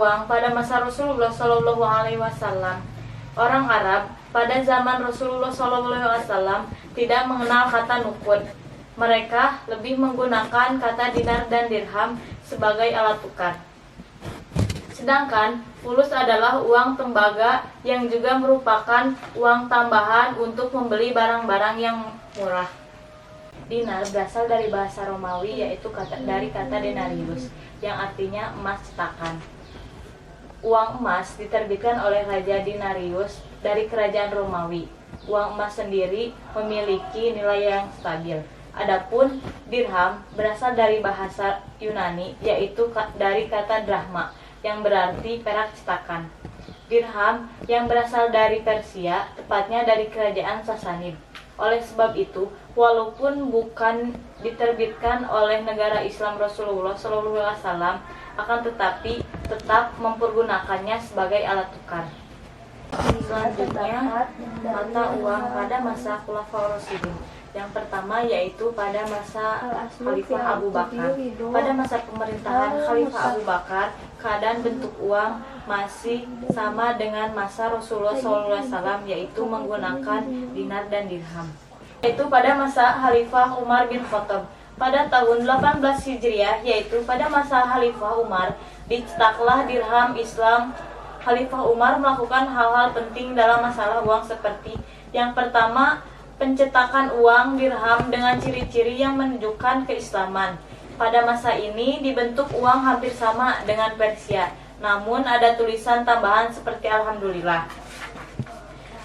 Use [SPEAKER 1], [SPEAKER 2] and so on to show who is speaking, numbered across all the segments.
[SPEAKER 1] uang pada masa Rasulullah Shallallahu Alaihi Wasallam. Orang Arab pada zaman Rasulullah Shallallahu Alaihi Wasallam tidak mengenal kata nuqud. Mereka lebih menggunakan kata dinar dan dirham sebagai alat tukar. Sedangkan fulus adalah uang tembaga yang juga merupakan uang tambahan untuk membeli barang-barang yang murah. Dinar berasal dari bahasa Romawi, yaitu dari kata denarius yang artinya emas cetakan. Uang emas diterbitkan oleh Raja Dinarius dari kerajaan Romawi. Uang emas sendiri memiliki nilai yang stabil. Adapun dirham berasal dari bahasa Yunani, yaitu dari kata drachma yang berarti perak cetakan. Dirham yang berasal dari Persia, tepatnya dari kerajaan Sasanid. Oleh sebab itu, walaupun bukan diterbitkan oleh negara Islam Rasulullah SAW, akan tetapi tetap mempergunakannya sebagai alat tukar. Selanjutnya, mata uang pada masa Khulafaur Rasyidin. Yang pertama yaitu pada masa Khalifah Abu Bakar. Pada masa pemerintahan Khalifah Abu Bakar, keadaan bentuk uang masih sama dengan masa Rasulullah SAW, yaitu menggunakan dinar dan dirham. Yaitu pada masa Khalifah Umar bin Khattab. Pada tahun 18 Hijriah, yaitu pada masa Khalifah Umar, dicetaklah dirham Islam. Khalifah Umar melakukan hal-hal penting dalam masalah uang seperti yang pertama, pencetakan uang dirham dengan ciri-ciri yang menunjukkan keislaman. Pada masa ini dibentuk uang hampir sama dengan Persia, namun ada tulisan tambahan seperti Alhamdulillah.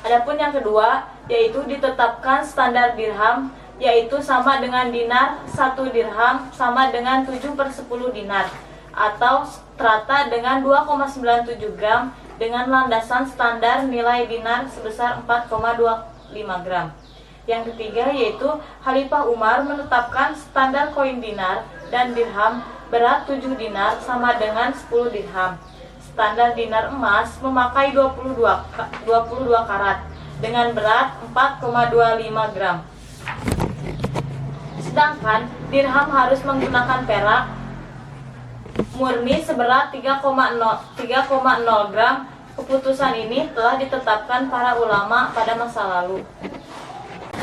[SPEAKER 1] Adapun yang kedua, yaitu ditetapkan standar dirham, yaitu sama dengan dinar. 1 dirham sama dengan 7/10 dinar, atau rata dengan 2,97 gram, dengan landasan standar nilai dinar sebesar 4,25 gram. Yang ketiga yaitu Khalifah Umar menetapkan standar koin dinar dan dirham berat 7 dinar sama dengan 10 dirham. Standar dinar emas memakai 22 karat dengan berat 4,25 gram. Sedangkan dirham harus menggunakan perak murni seberat 3,0 gram. Keputusan ini telah ditetapkan para ulama pada masa lalu.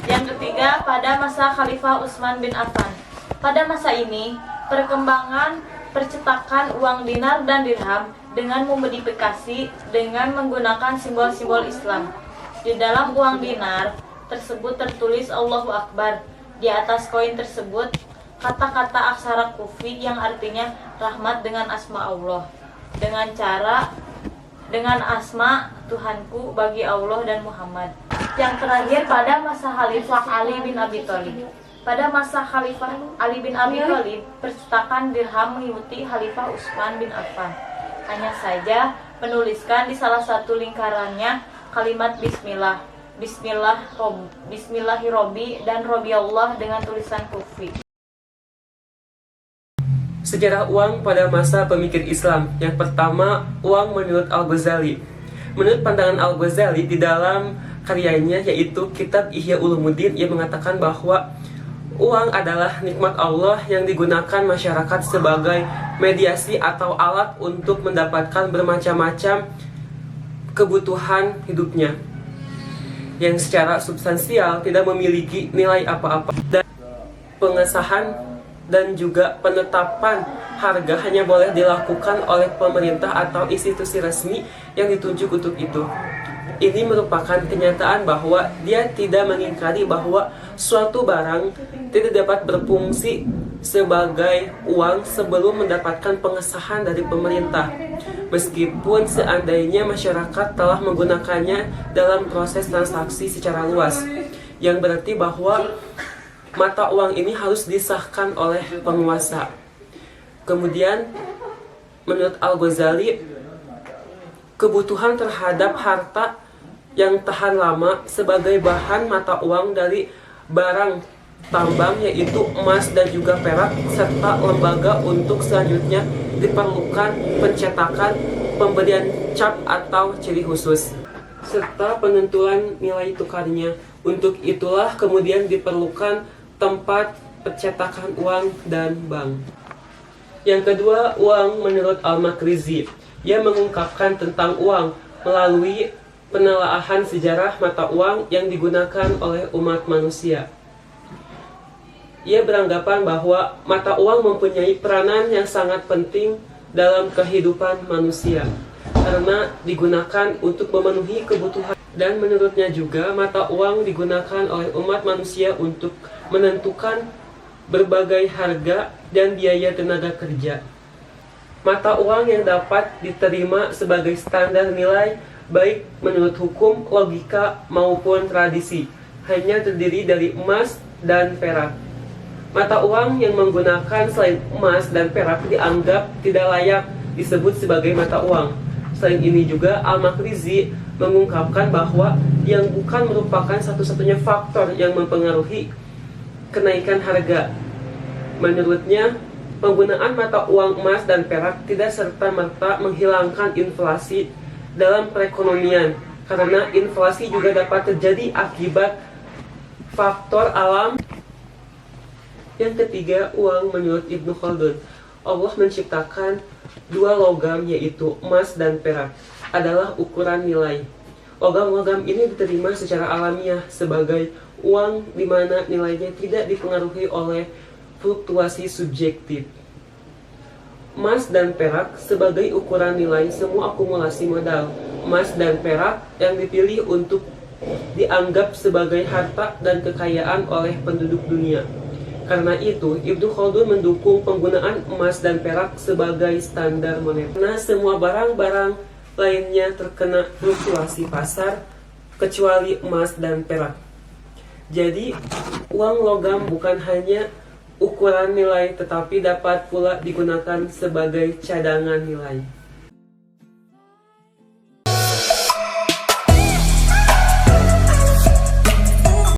[SPEAKER 1] Yang ketiga, pada masa Khalifah Utsman bin Affan. Pada masa ini, perkembangan percetakan uang dinar dan dirham dengan memodifikasi dengan menggunakan simbol-simbol Islam. Di dalam uang dinar tersebut tertulis Allahu Akbar. Di atas koin tersebut kata-kata aksara kufi yang artinya rahmat dengan asma Allah. Dengan asma Tuhanku bagi Allah dan Muhammad. Yang terakhir pada masa Khalifah Ali bin Abi Thalib. Pada masa Khalifah Ali bin Abi Thalib, percetakan dirham mengikuti Khalifah Utsman bin Affan. Hanya saja menuliskan di salah satu lingkarannya kalimat Bismillah, Bismillahirobbi dan Robbi Allah dengan tulisan kufi.
[SPEAKER 2] Sejarah uang pada masa pemikir Islam. Yang pertama, uang menurut Al-Ghazali. Menurut pandangan Al-Ghazali di dalam karyanya yaitu Kitab Ihya Ulumuddin, ia mengatakan bahwa uang adalah nikmat Allah yang digunakan masyarakat sebagai mediasi atau alat untuk mendapatkan bermacam-macam kebutuhan hidupnya yang secara substansial tidak memiliki nilai apa-apa. Dan pengesahan dan juga penetapan harga hanya boleh dilakukan oleh pemerintah atau institusi resmi yang ditunjuk untuk itu. Ini merupakan kenyataan bahwa dia tidak mengingkari bahwa suatu barang tidak dapat berfungsi sebagai uang sebelum mendapatkan pengesahan dari pemerintah, meskipun seandainya masyarakat telah menggunakannya dalam proses transaksi secara luas, yang berarti bahwa mata uang ini harus disahkan oleh penguasa. Kemudian, menurut Al-Ghazali, kebutuhan terhadap harta yang tahan lama sebagai bahan mata uang dari barang tambang yaitu emas dan juga perak, serta lembaga untuk selanjutnya diperlukan pencetakan, pemberian cap atau ciri khusus, serta penentuan nilai tukarnya. Untuk itulah kemudian diperlukan tempat pencetakan uang dan bank. Yang kedua, uang menurut Al-Makrizi. Ia mengungkapkan tentang uang melalui penelaahan sejarah mata uang yang digunakan oleh umat manusia. Ia beranggapan bahwa mata uang mempunyai peranan yang sangat penting dalam kehidupan manusia karena digunakan untuk memenuhi kebutuhan, dan menurutnya juga mata uang digunakan oleh umat manusia untuk menentukan berbagai harga dan biaya tenaga kerja. Mata uang yang dapat diterima sebagai standar nilai baik menurut hukum, logika, maupun tradisi hanya terdiri dari emas dan perak. Mata uang yang menggunakan selain emas dan perak dianggap tidak layak disebut sebagai mata uang. Selain ini juga Al-Makrizi mengungkapkan bahwa yang bukan merupakan satu-satunya faktor yang mempengaruhi kenaikan harga. Menurutnya, penggunaan mata uang emas dan perak tidak serta-merta menghilangkan inflasi dalam perekonomian, karena inflasi juga dapat terjadi akibat faktor alam. Yang ketiga, uang menurut Ibnu Khaldun. Allah menciptakan dua logam, yaitu emas dan perak, adalah ukuran nilai. Logam-logam ini diterima secara alamiah sebagai uang di mana nilainya tidak dipengaruhi oleh fluktuasi subjektif. Emas dan perak sebagai ukuran nilai semua akumulasi modal. Emas dan perak yang dipilih untuk dianggap sebagai harta dan kekayaan oleh penduduk dunia. Karena itu, Ibnu Khaldun mendukung penggunaan emas dan perak sebagai standar moneter. Karena semua barang-barang lainnya terkena fluktuasi pasar, kecuali emas dan perak. Jadi, uang logam bukan hanya ukuran nilai, tetapi dapat pula digunakan sebagai cadangan nilai.